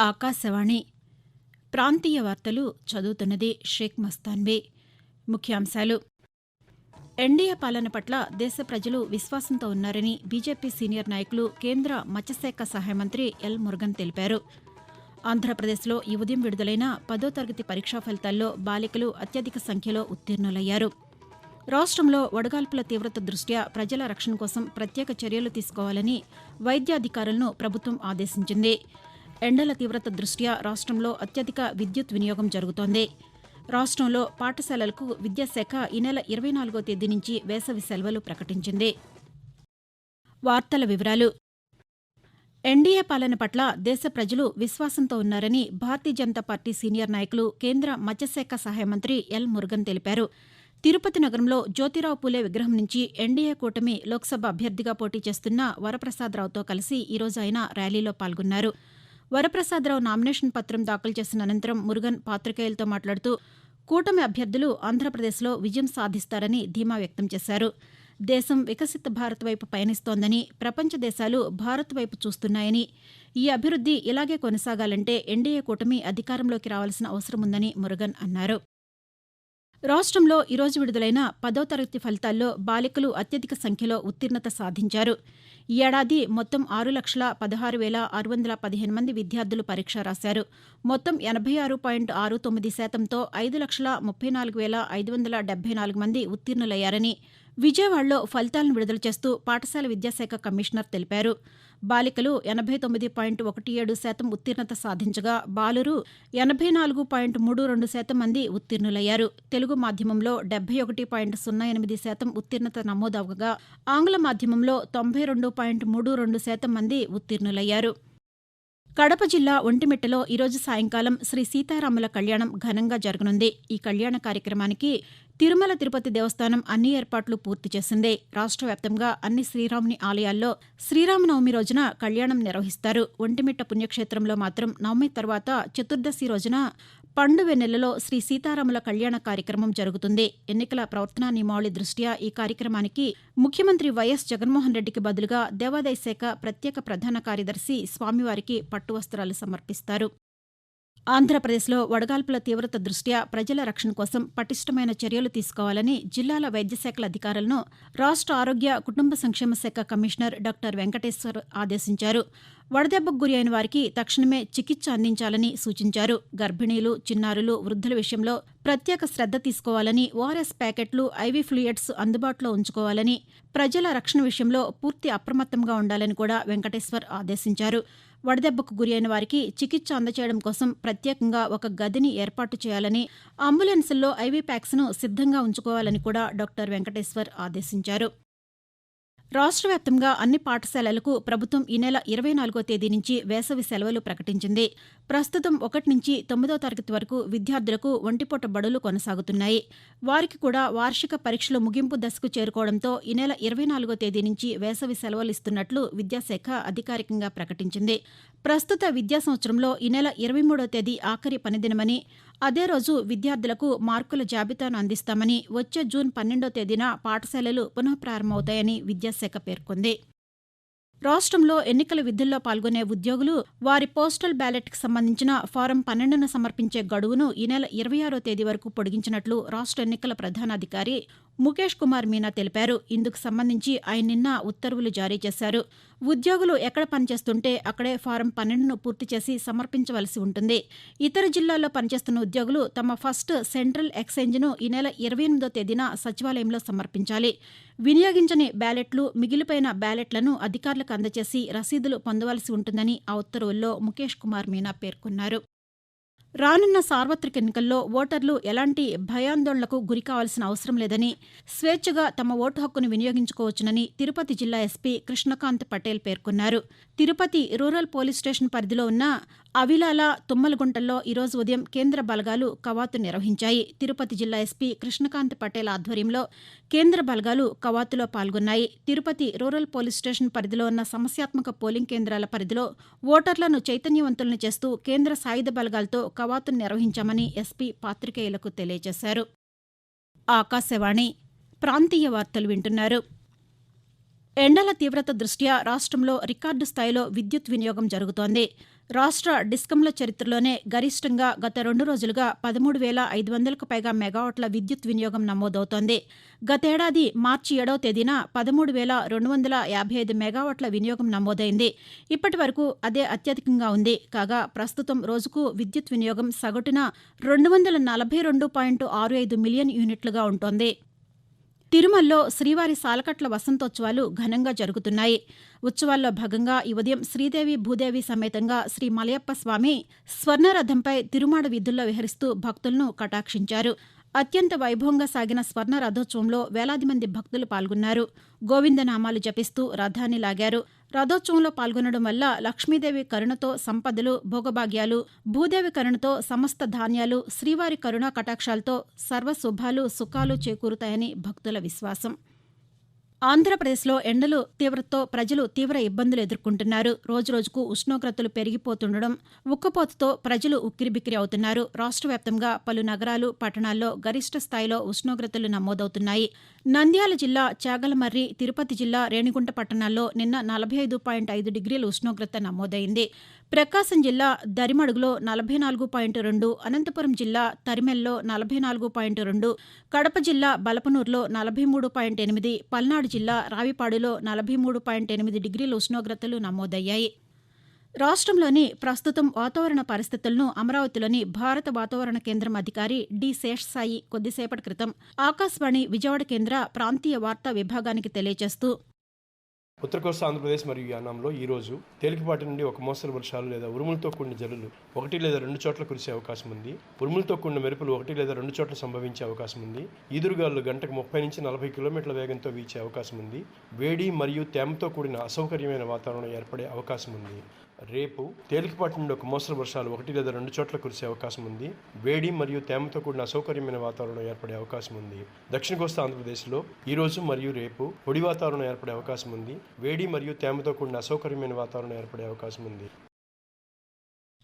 ఆకాశవాణి ప్రాంతీయ వార్తలు చదువుతున్నది షేక్ మస్తాన్బీ. ముఖ్యాంశాలు. ఎన్డీఏ పాలన పట్ల దేశ ప్రజలు విశ్వాసంతో ఉన్నారని బీజేపీ సీనియర్ నాయకులు, కేంద్ర మత్స్యశాఖ సహాయ మంత్రి ఎల్. మురుగన్ తెలిపారు. ఆంధ్రప్రదేశ్లో ఈ ఉదయం విడుదలైన 10వ తరగతి పరీక్షా ఫలితాల్లో బాలికలు అత్యధిక సంఖ్యలో ఉత్తీర్ణులయ్యారు. రాష్టంలో వడగాల్పుల తీవ్రత దృష్ట్యా ప్రజల రక్షణ కోసం ప్రత్యేక చర్యలు తీసుకోవాలని వైద్యాధికారులను ప్రభుత్వం ఆదేశించింది. ఎండల తీవ్రత దృష్ట్యా రాష్టంలో అత్యధిక విద్యుత్ వినియోగం జరుగుతోంది. రాష్టంలో పాఠశాలలకు విద్యాశాఖ ఈ నెల 24వ తేదీ నుంచి వేసవి సెలవులు ప్రకటించింది. వార్తల వివరాలు. ఎన్డీఏ పాలన పట్ల దేశ ప్రజలు విశ్వాసంతో ఉన్నారని భారతీయ జనతా పార్టీ సీనియర్ నాయకులు, కేంద్ర మత్స్యశాఖ సహాయ మంత్రి ఎల్. మురుగన్ తెలిపారు. తిరుపతి నగరంలో జ్యోతిరావు పూలే విగ్రహం నుంచి ఎన్డీఏ కూటమి లోక్సభ అభ్యర్థిగా పోటీ చేస్తున్న వరప్రసాదరావుతో కలిసి ఈరోజు ఆయన ర్యాలీలో పాల్గొన్నారు. వరప్రసాదరావు నామినేషన్ పత్రం దాఖలు చేసిన అనంతరం మురుగన్ పాతికేయులతో మాట్లాడుతూ కూటమి అభ్యర్థులు ఆంధ్రప్రదేశ్లో విజయం సాధిస్తారని ధీమా వ్యక్తం చేశారు. దేశం వికసిత భారత్ వైపు పయనిస్తోందని, ప్రపంచ దేశాలు భారత్ వైపు చూస్తున్నాయని, ఈ అభివృద్ది ఇలాగే కొనసాగాలంటే ఎన్డీఏ కూటమి అధికారంలోకి రావాల్సిన అవసరముందని మురుగన్ అన్నారు. రాష్టంలో ఈరోజు విడుదలైన 10వ తరగతి ఫలితాల్లో బాలికలు అత్యధిక సంఖ్యలో ఉత్తీర్ణత సాధించారు. ఈ ఏడాది మొత్తం 6,16,615 మంది విద్యార్థులు పరీక్ష రాశారు. మొత్తం 86.69%తో 5,34,574 మంది ఉత్తీర్ణులయ్యారని విజయవాడలో ఫలితాలను విడుదల చేస్తూ పాఠశాల విద్యాశాఖ కమిషనర్ తెలిపారు. బాలికలు 89.17% ఉత్తీర్ణత సాధించగా, బాలురు 84.32% మంది ఉత్తీర్ణులయ్యారు. తెలుగు మాధ్యమంలో 71.08% ఉత్తీర్ణత నమోదవగా, ఆంగ్ల మాధ్యమంలో 92.32% మంది ఉత్తీర్ణులయ్యారు. కడప జిల్లా ఒంటిమిట్టలో ఈరోజు సాయంకాలం శ్రీ సీతారాముల కళ్యాణం ఘనంగా జరగనుంది. ఈ కళ్యాణ కార్యక్రమానికి తిరుమల తిరుపతి దేవస్థానం అన్ని ఏర్పాట్లు పూర్తి చేసింది. రాష్ట్ర వ్యాప్తంగా అన్ని శ్రీరాముని ఆలయాల్లో శ్రీరామనవమి రోజున కళ్యాణం నిర్వహిస్తారు. ఒంటిమిట్ట పుణ్యక్షేత్రంలో మాత్రం నవమి తర్వాత చతుర్దశి రోజున పండు వెన్నెలలో శ్రీ సీతారాముల కళ్యాణ కార్యక్రమం జరుగుతుంది. ఎన్నికల ప్రవర్తనా నియమావళి దృష్ట్యా ఈ కార్యక్రమానికి ముఖ్యమంత్రి వైఎస్ జగన్మోహన్ రెడ్డికి బదులుగా దేవాదాయ శాఖ ప్రత్యేక ప్రధాన కార్యదర్శి స్వామివారికి పట్టు వస్త్రాలు సమర్పిస్తారు. ఆంధ్రప్రదేశ్లో వడగాల్పుల తీవ్రత దృష్ట్యా ప్రజల రక్షణ కోసం పటిష్టమైన చర్యలు తీసుకోవాలని జిల్లాల వైద్యశాఖల అధికారులను రాష్ట్ర ఆరోగ్య, కుటుంబ సంక్షేమ శాఖ కమిషనర్ డాక్టర్ వెంకటేశ్వర్ ఆదేశించారు. వడదెబ్బకు గురి అయిన వారికి తక్షణమే చికిత్స అందించాలని సూచించారు. గర్భిణీలు, చిన్నారులు, వృద్ధుల విషయంలో ప్రత్యేక శ్రద్ధ తీసుకోవాలని, ఓఆర్ఎస్ ప్యాకెట్లు, ఐవీ ఫ్లూయిడ్స్ అందుబాటులో ఉంచుకోవాలని, ప్రజల రక్షణ విషయంలో పూర్తి అప్రమత్తంగా ఉండాలని కూడా వెంకటేశ్వర్ ఆదేశించారు. వడదెబ్బకు గురి అయిన వారికి చికిత్స అందచేయడం కోసం ప్రత్యేకంగా ఒక గదిని ఏర్పాటు చేయాలని, అంబులెన్సుల్లో ఐవీ ప్యాక్స్ను సిద్ధంగా ఉంచుకోవాలని కూడా డాక్టర్ వెంకటేశ్వర్ ఆదేశించారు. రాష్ట్ర వ్యాప్తంగా అన్ని పాఠశాలలకు ప్రభుత్వం ఈ నెల 24వ తేదీ నుంచి వేసవి సెలవులు ప్రకటించింది. ప్రస్తుతం 1 నుంచి 9వ తరగతి వరకు విద్యార్థులకు ఒంటిపూట బడులు కొనసాగుతున్నాయి. వారికి కూడా వార్షిక పరీక్షలు ముగింపు దశకు చేరుకోవడంతో ఈ నెల 24వ తేదీ నుంచి వేసవి సెలవులు ఇస్తున్నట్లు విద్యాశాఖ అధికారికంగా ప్రకటించింది. ప్రస్తుత విద్యా సంవత్సరంలో ఈ నెల 23వ తేదీ ఆఖరి పనిదినమని, అదే రోజు విద్యార్థులకు మార్కుల జాబితాను అందిస్తామని, వచ్చే జూన్ 12వ తేదీన పాఠశాలలు పునః ప్రారంభమవుతాయని విద్యాశాఖ పేర్కొంది. రాష్ట్రంలో ఎన్నికల విధుల్లో పాల్గొనే ఉద్యోగులు వారి పోస్టల్ బ్యాలెట్కి సంబంధించిన ఫారం 12ను సమర్పించే గడువును ఈ నెల 26వ తేదీ వరకు పొడిగించినట్లు రాష్ట్ర ఎన్నికల ప్రధానాధికారి ముఖేష్ కుమార్ మీనా తెలిపారు. ఇందుకు సంబంధించి ఆయన నిన్న ఉత్తర్వులు జారీ చేశారు. ఉద్యోగులు ఎక్కడ పనిచేస్తుంటే అక్కడే ఫారం 12ను పూర్తి చేసి సమర్పించవలసి ఉంటుంది. ఇతర జిల్లాల్లో పనిచేస్తున్న ఉద్యోగులు తమ ఫస్ట్ సెంట్రల్ ఎక్స్చేంజ్ను ఈ నెల 28వ తేదీన సచివాలయంలో సమర్పించాలి. వినియోగించని బ్యాలెట్లు, మిగిలిపోయిన బ్యాలెట్లను అధికారులకు అందజేసి రసీదులు పొందవలసి ఉంటుందని ఆ ఉత్తర్వుల్లో ముఖేష్ కుమార్ మీనా పేర్కొన్నారు. రానున్న సార్వత్రిక ఎన్నికల్లో ఓటర్లు ఎలాంటి భయాందోళనలకు గురికావాల్సిన అవసరం లేదని, స్వేచ్ఛగా తమ ఓటు హక్కును వినియోగించుకోవచ్చునని తిరుపతి జిల్లా ఎస్పీ కృష్ణకాంత్ పటేల్ పేర్కొన్నారు. తిరుపతి రూరల్ పోలీస్ స్టేషన్ పరిధిలో ఉన్న అవిలాల, తుమ్మలగుంటల్లో ఈరోజు ఉదయం కేంద్ర బలగాలు కవాతు నిర్వహించాయి. తిరుపతి జిల్లా ఎస్పీ కృష్ణకాంత్ పటేల్ ఆధ్వర్యంలో కేంద్ర బలగాలు కవాతులో పాల్గొన్నాయి. తిరుపతి రూరల్ పోలీస్ స్టేషన్ పరిధిలో ఉన్న సమస్యాత్మక పోలింగ్ కేంద్రాల పరిధిలో ఓటర్లను చైతన్యవంతులను చేస్తూ కేంద్ర సాయుధ బలగాలతో కవాతును నిర్వహించామని ఎస్పీ పాతికేయులకు తెలియజేశారు. ఆకాశవాణి ప్రాంతీయ వార్తలు వింటున్నారు. ఎండల తీవ్రత దృష్ట్యా రాష్ట్రంలో రికార్డు స్థాయిలో విద్యుత్ వినియోగం జరుగుతోంది. రాష్ట్ర డిస్కంల చరిత్రలోనే గరిష్టంగా గత 2 రోజులుగా 13,500కు పైగా మెగావాట్ల విద్యుత్ వినియోగం నమోదవుతోంది. గతేడాది మార్చి 7వ తేదీన 13,255 మెగావాట్ల వినియోగం నమోదైంది. ఇప్పటి వరకు అదే అత్యధికంగా ఉంది. కాగా ప్రస్తుతం రోజుకు విద్యుత్ వినియోగం సగటున 242.65 మిలియన్ యూనిట్లుగా ఉంటోంది. తిరుమలలో శ్రీవారి సాలకట్ల వసంతోత్సవాలు ఘనంగా జరుగుతున్నాయి. ఉత్సవాల్లో భాగంగా ఈ ఉదయం శ్రీదేవి భూదేవి సమేతంగా శ్రీ మలయప్ప స్వామి స్వర్ణరథంపై తిరుమాడ వీధుల్లో విహరిస్తూ భక్తులను కటాక్షించారు. అత్యంత వైభవంగా సాగిన స్వర్ణ రథోత్సవంలో వేలాది మంది భక్తులు పాల్గొన్నారు. గోవిందనామాలు జపిస్తూ రథాన్ని లాగారు. రథోత్సవంలో పాల్గొనడం వల్ల లక్ష్మీదేవి కరుణతో సంపదలు, భోగభాగ్యాలు, భూదేవి కరుణతో సమస్త ధాన్యాలు, శ్రీవారి కరుణా కటాక్షాలతో సర్వశుభాలు, సుఖాలు చేకూరుతాయని భక్తుల విశ్వాసం. ఆంధ్రప్రదేశ్లో ఎండలు తీవ్రతతో ప్రజలు తీవ్ర ఇబ్బందులు ఎదుర్కొంటున్నారు. రోజురోజుకు ఉష్ణోగ్రతలు పెరిగిపోతుండడం, ఉక్కపోతతో ప్రజలు ఉక్కిరిబిక్కిరి అవుతున్నారు. రాష్ట్ర వ్యాప్తంగా పలు నగరాలు, పట్టణాల్లో గరిష్ట స్థాయిలో ఉష్ణోగ్రతలు నమోదవుతున్నాయి. నంద్యాల జిల్లా చాగలమర్రి, తిరుపతి జిల్లా రేణిగుంట పట్టణాల్లో నిన్న 45.5 డిగ్రీల ఉష్ణోగ్రత నమోదైంది. ప్రకాశం జిల్లా దరిమడుగులో 44.2, అనంతపురం జిల్లా తరిమెల్లో 44.2, కడప జిల్లా బలపనూరులో 43.8, పల్నాడు జిల్లా రావిపాడులో 43.8 డిగ్రీల ఉష్ణోగ్రతలు నమోదయ్యాయి. రాష్ట్రంలోని ప్రస్తుతం వాతావరణ పరిస్థితులను అమరావతిలోని భారత వాతావరణ కేంద్రం అధికారి డి శేషసాయి కొద్దిసేపటి క్రితం ఆకాశవాణి విజయవాడ కేంద్ర ప్రాంతీయ వార్తా విభాగానికి తెలియజేస్తూ, ఉత్తర కోస్తా ఆంధ్రప్రదేశ్ మరియు యానాంలో ఈ రోజు తేలికపాటి నుండి ఒక మోస్తరు వర్షాలు లేదా ఉరుములతో కూడిన జల్లులు 1 లేదా 2 చోట్ల కురిసే అవకాశం ఉంది. ఉరుములతో కూడిన మెరుపులు 1 లేదా 2 చోట్ల సంభవించే అవకాశం ఉంది. ఈదురుగాలు గంటకు 30 నుంచి 40 కిలోమీటర్ల వేగంతో వీచే అవకాశం ఉంది. వేడి మరియు తేమతో కూడిన అసౌకర్యమైన వాతావరణం ఏర్పడే అవకాశం ఉంది. రేపు తేలికపాటి నుండి ఒక మోస్తరు వర్షాలు 1 లేదా 2 చోట్ల కురిసే అవకాశం ఉంది. వేడి మరియు తేమతో కూడిన అసౌకర్యమైన వాతావరణం ఏర్పడే అవకాశం ఉంది. దక్షిణ కోస్తా ఆంధ్రప్రదేశ్లో ఈ రోజు మరియు రేపు పొడి వాతావరణం ఏర్పడే అవకాశం ఉంది. వేడి మరియు తేమతో కూడిన అసౌకర్యమైన వాతావరణం ఏర్పడే అవకాశం ఉంది.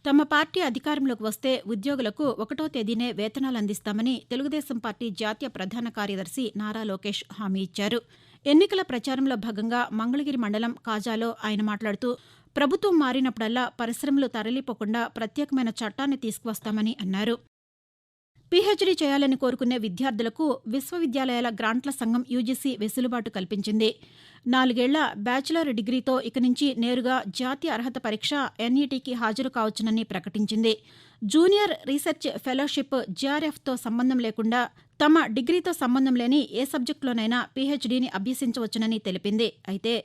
తమ పార్టీ అధికారంలోకి వస్తే ఉద్యోగులకు 1వ తేదీనే వేతనాలు అందిస్తామని తెలుగుదేశం పార్టీ జాతీయ ప్రధాన కార్యదర్శి నారా లోకేష్ హామీ ఇచ్చారు. ఎన్నికల ప్రచారంలో భాగంగా మంగళగిరి మండలం కాజాలో ఆయన మాట్లాడుతూ, ప్రభుత్వం మారినప్పుడల్లా పరిశ్రమలు తరలిపోకుండా ప్రత్యేకమైన చట్టాన్ని తీసుకువస్తామని అన్నారు. పీహెచ్డీ చేయాలని కోరుకునే విద్యార్థులకు విశ్వవిద్యాలయాల గ్రాంట్ల సంఘం యూజీసీ వెసులుబాటు కల్పించింది. 4 ఏళ్ల బ్యాచిలర్ డిగ్రీతో ఇక నుంచి నేరుగా జాతీయ అర్హత పరీక్ష ఎన్ఈటీకి హాజరు కావచ్చునని ప్రకటించింది. జూనియర్ రీసెర్చ్ ఫెలోషిప్ జీఆర్ఎఫ్తో సంబంధం లేకుండా తమ డిగ్రీతో సంబంధం లేని ఏ సబ్జెక్టులోనైనా పీహెచ్డీని అభ్యసించవచ్చునని తెలిపింది. అయితే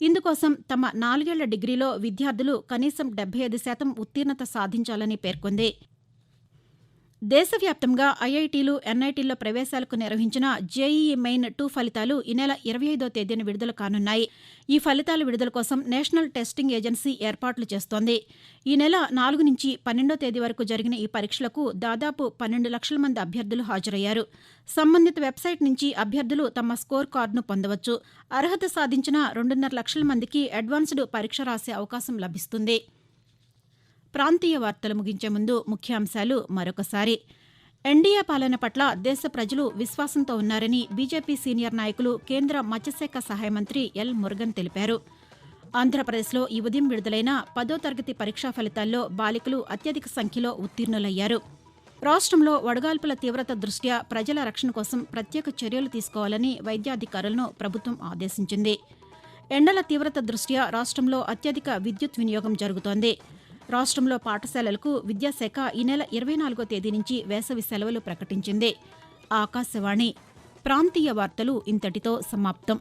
ఇందుకోసం తమ 4 ఏళ్ల డిగ్రీలో విద్యార్థులు కనీసం 75% ఉత్తీర్ణత సాధించాలని పేర్కొంది. దేశవ్యాప్తంగా ఐఐటీలు, ఎన్ఐటీల్లో ప్రవేశాలకు నిర్వహించిన జేఈఈ మెయిన్ 2 ఫలితాలు ఈ నెల 25వ తేదీన విడుదల కానున్నాయి. ఈ ఫలితాల విడుదల కోసం నేషనల్ టెస్టింగ్ ఏజెన్సీ ఏర్పాట్లు చేస్తోంది. ఈ నెల 4 నుంచి 12వ తేదీ వరకు జరిగిన ఈ పరీక్షలకు దాదాపు 12 లక్షల మంది అభ్యర్థులు హాజరయ్యారు. సంబంధిత వెబ్సైట్ నుంచి అభ్యర్థులు తమ స్కోర్ కార్డును పొందవచ్చు. అర్హత సాధించిన 2.5 లక్షల మందికి అడ్వాన్స్డ్ పరీక్ష రాసే అవకాశం లభిస్తుంది. ప్రాంతీయ వార్తలు ముగించే ముందు ముఖ్యాంశాలు మరొకసారి. ఎన్డీఏ పాలన పట్ల దేశ ప్రజలు విశ్వాసంతో ఉన్నారని బీజేపీ సీనియర్ నాయకులు, కేంద్ర మత్స్యశాఖ సహాయ మంత్రి ఎల్ మురుగన్ తెలిపారు. ఆంధ్రప్రదేశ్లో ఈ ఉదయం విడుదలైన 10వ తరగతి పరీక్షా ఫలితాల్లో బాలికలు అత్యధిక సంఖ్యలో ఉత్తీర్ణులయ్యారు. రాష్ట్రంలో వడగాల్పుల తీవ్రత దృష్ట్యా ప్రజల రక్షణ కోసం ప్రత్యేక చర్యలు తీసుకోవాలని వైద్యాధికారులను ప్రభుత్వం ఆదేశించింది. ఎండల తీవ్రత దృష్ట్యా రాష్ట్రంలో అత్యధిక విద్యుత్ వినియోగం జరుగుతోంది. రాష్ట్రంలో పాఠశాలలకు విద్యాశాఖ ఈ నెల 24వ తేదీ నుంచి వేసవి సెలవులు ప్రకటించింది. ఆకాశవాణి ప్రాంతీయ వార్తలు ఇంతటితో సమాప్తం.